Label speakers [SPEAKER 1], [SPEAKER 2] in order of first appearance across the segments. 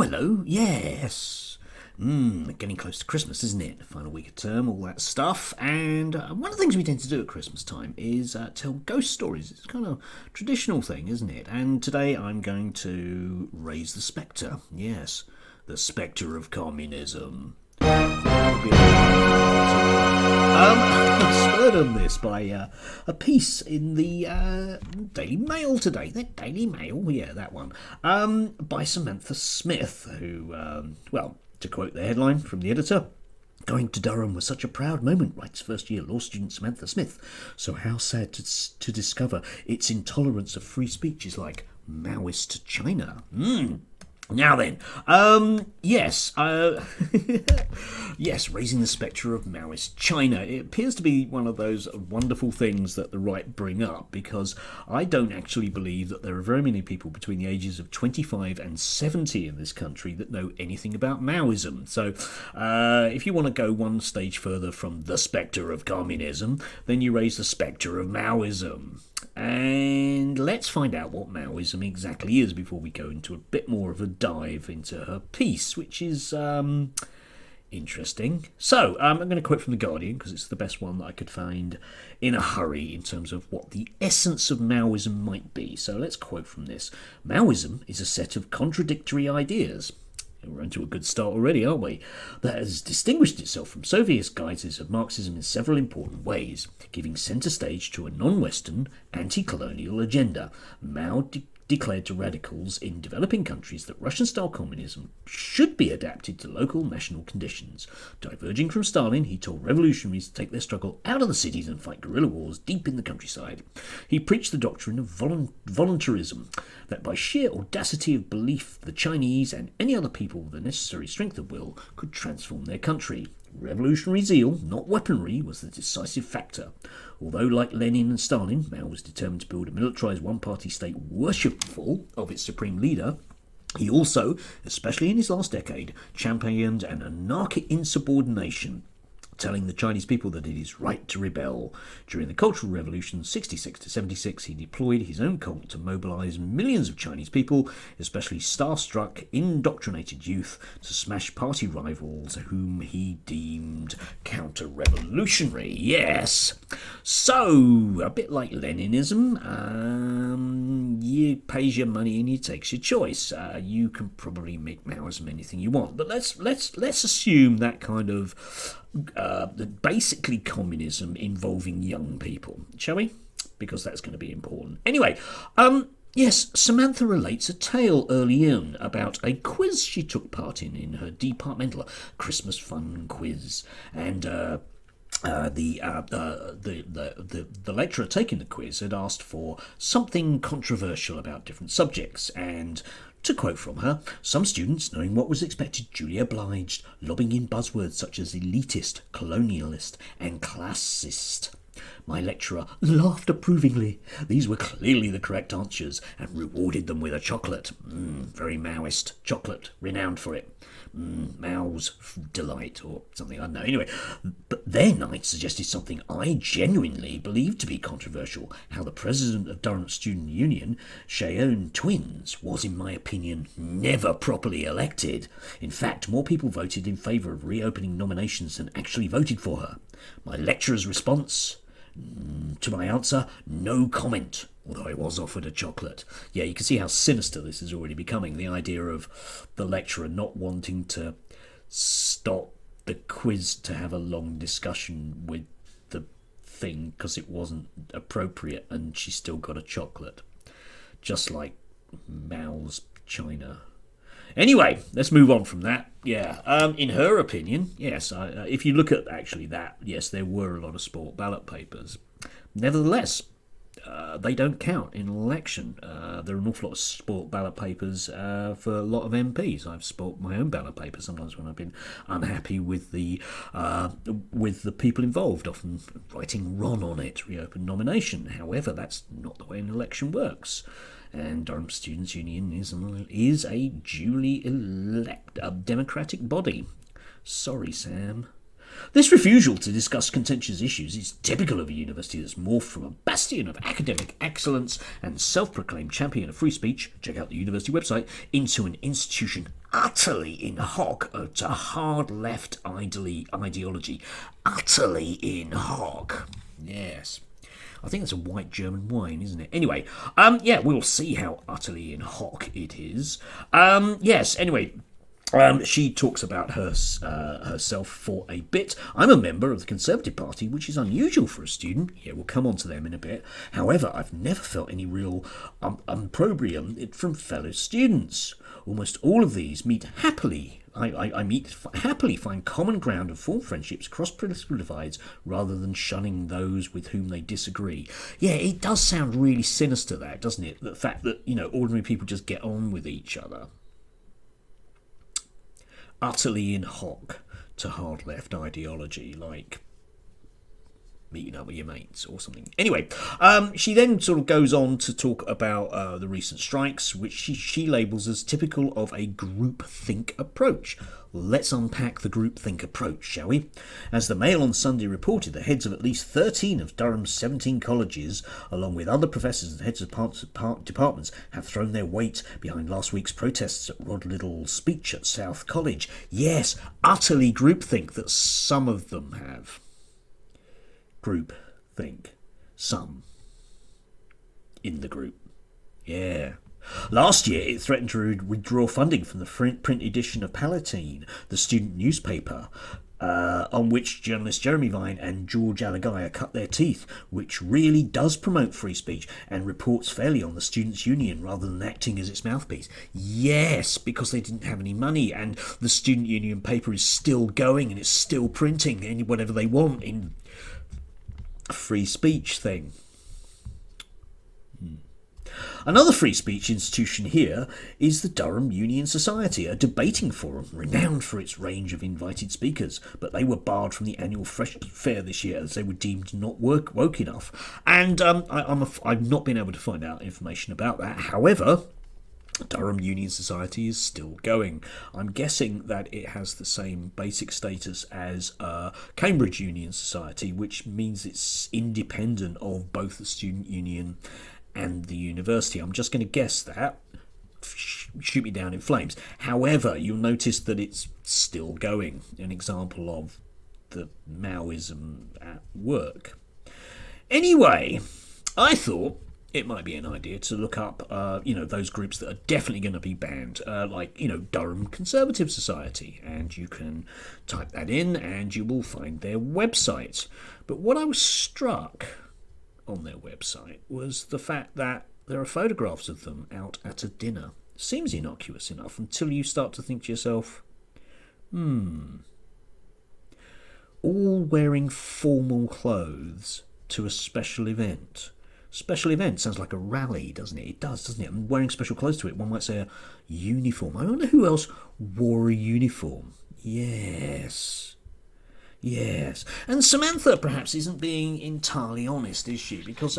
[SPEAKER 1] hello. Yes. Getting close to Christmas, isn't it? Final week of term, all that stuff. And one of the things we tend to do at Christmas time is tell ghost stories. It's kind of a traditional thing, isn't it? And today I'm going to raise the spectre. Yes, the spectre of communism. Spurred on this by a piece in the Daily Mail today. The Daily Mail, yeah, that one. By Samantha Smith, who, to quote the headline from the editor, "Going to Durham was such a proud moment," writes first-year law student Samantha Smith. "So how sad to discover its intolerance of free speech is like Maoist China." Now then, yes, raising the spectre of Maoist China. It appears to be one of those wonderful things that the right bring up, because I don't actually believe that there are very many people between the ages of 25 and 70 in this country that know anything about Maoism. So if you want to go one stage further from the spectre of communism, then you raise the spectre of Maoism. And let's find out what Maoism exactly is before we go into a bit more of a dive into her piece, which is interesting. So I'm going to quote from The Guardian because it's the best one that I could find in a hurry in terms of what the essence of Maoism might be. So let's quote from this. "Maoism is a set of contradictory ideas." We're into a good start already, aren't we? "That has distinguished itself from Soviet guises of Marxism in several important ways, giving centre stage to a non-Western, anti-colonial agenda. Mao declared to radicals in developing countries that Russian-style communism should be adapted to local national conditions. Diverging from Stalin, he told revolutionaries to take their struggle out of the cities and fight guerrilla wars deep in the countryside. He preached the doctrine of voluntarism, that by sheer audacity of belief, the Chinese and any other people with the necessary strength of will could transform their country. Revolutionary zeal, not weaponry, was the decisive factor. Although, like Lenin and Stalin, Mao was determined to build a militarised one-party state worshipful of its supreme leader, he also, especially in his last decade, championed an anarchic insubordination, telling the Chinese people that it is right to rebel. During the Cultural Revolution, 66 to 76, he deployed his own cult to mobilise millions of Chinese people, especially star-struck, indoctrinated youth, to smash party rivals whom he deemed counter-revolutionary." Yes! So, a bit like Leninism, you pays your money and you takes your choice. You can probably make Maoism anything you want, but let's assume that kind of basically communism involving young people, shall we? Because that's going to be important. Anyway, yes, Samantha relates a tale early on about a quiz she took part in her departmental Christmas fun quiz, and the lecturer taking the quiz had asked for something controversial about different subjects, and to quote from her, "Some students, knowing what was expected, duly obliged, lobbing in buzzwords such as elitist, colonialist, and classist. My lecturer laughed approvingly. These were clearly the correct answers and rewarded them with a chocolate. Very Maoist. Chocolate, renowned for it. Mao's delight," or something, I don't know. Anyway, but then I suggested something I genuinely believed to be controversial: how the president of Durham Student Union, Cheyenne Twins, was, in my opinion, never properly elected. In fact, more people voted in favour of reopening nominations than actually voted for her. My lecturer's response to my answer: no comment, although I was offered a chocolate. Yeah, you can see how sinister this is already becoming, the idea of the lecturer not wanting to stop the quiz to have a long discussion with the thing because it wasn't appropriate, and she still got a chocolate. Just like Mao's China. Anyway, let's move on from that. Yeah, in her opinion, yes, if you look at actually that, yes, there were a lot of sport ballot papers. Nevertheless, they don't count in an election. There are an awful lot of sport ballot papers for a lot of MPs. I've sport my own ballot paper sometimes when I've been unhappy with the people involved, often writing Ron on it, reopen nomination. However, that's not the way an election works. And Durham Students' Union is a duly democratic body. Sorry, Sam. This refusal to discuss contentious issues is typical of a university that's morphed from a bastion of academic excellence and self-proclaimed champion of free speech, check out the university website, into an institution utterly in hock to hard left ideology. Utterly in hock. Yes. I think that's a white German wine, isn't it? Anyway, we'll see how utterly in hock it is. Yes, anyway... she talks about herself for a bit. I'm a member of the Conservative Party, which is unusual for a student. Yeah, we'll come on to them in a bit. However, I've never felt any real opprobrium from fellow students. Almost all of these meet happily. Happily find common ground and form friendships across political divides rather than shunning those with whom they disagree. Yeah, it does sound really sinister, that, doesn't it? The fact that, ordinary people just get on with each other. Utterly in hock to hard left ideology, like meeting up with your mates or something. Anyway, she then sort of goes on to talk about the recent strikes, which she labels as typical of a groupthink approach. Let's unpack the groupthink approach, shall we? As the Mail on Sunday reported, the heads of at least 13 of Durham's 17 colleges, along with other professors and heads of departments, have thrown their weight behind last week's protests at Rod Little's speech at South College. Yes, utterly groupthink that some of them have. Groupthink. Some. In the group. Yeah. Last year, it threatened to withdraw funding from the print edition of Palatine, the student newspaper, on which journalists Jeremy Vine and George Alagaya cut their teeth, which really does promote free speech and reports fairly on the Students' Union rather than acting as its mouthpiece. Yes, because they didn't have any money, and the Student Union paper is still going and it's still printing whatever they want in a free speech thing. Another free speech institution here is the Durham Union Society, a debating forum renowned for its range of invited speakers, but they were barred from the annual Fresh Fair this year as they were deemed not woke enough. And I've not been able to find out information about that. However, Durham Union Society is still going. I'm guessing that it has the same basic status as Cambridge Union Society, which means it's independent of both the Student Union and the university. I'm just going to guess that. Shoot me down in flames. However, you'll notice that it's still going. An example of the Maoism at work. Anyway, I thought it might be an idea to look up, those groups that are definitely going to be banned, like Durham Conservative Society, and you can type that in and you will find their website. But what I was struck on their website was the fact that there are photographs of them out at a dinner. Seems innocuous enough until you start to think to yourself, all wearing formal clothes to a special event. Special event sounds like a rally, doesn't it? It does, doesn't it? And wearing special clothes to it, one might say a uniform. I wonder who else wore a uniform. Yes. And Samantha perhaps isn't being entirely honest, is she? Because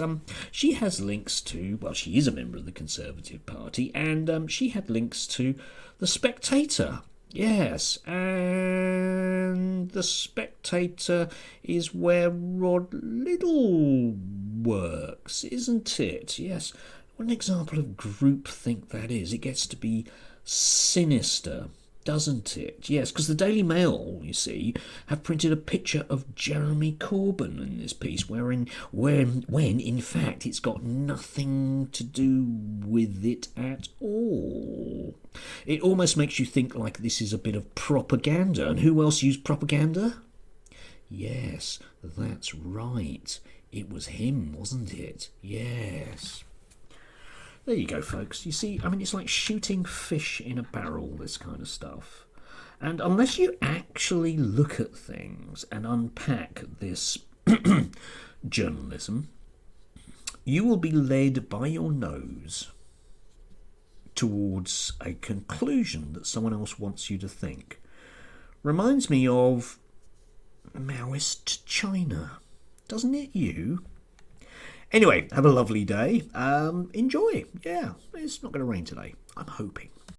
[SPEAKER 1] she has links to, well, she is a member of the Conservative Party, and she had links to The Spectator. Yes, and The Spectator is where Rod Liddle works, isn't it? Yes. What an example of groupthink that is. It gets to be sinister, doesn't it? Yes, because the Daily Mail, you see, have printed a picture of Jeremy Corbyn in this piece, when in fact it's got nothing to do with it at all. It almost makes you think like this is a bit of propaganda. And who else used propaganda? Yes, that's right. It was him, wasn't it? Yes. There you go, folks. You see, it's like shooting fish in a barrel, this kind of stuff. And unless you actually look at things and unpack this journalism, you will be led by your nose towards a conclusion that someone else wants you to think. Reminds me of Maoist China, doesn't it, you? Anyway, have a lovely day. Enjoy. Yeah, it's not going to rain today, I'm hoping.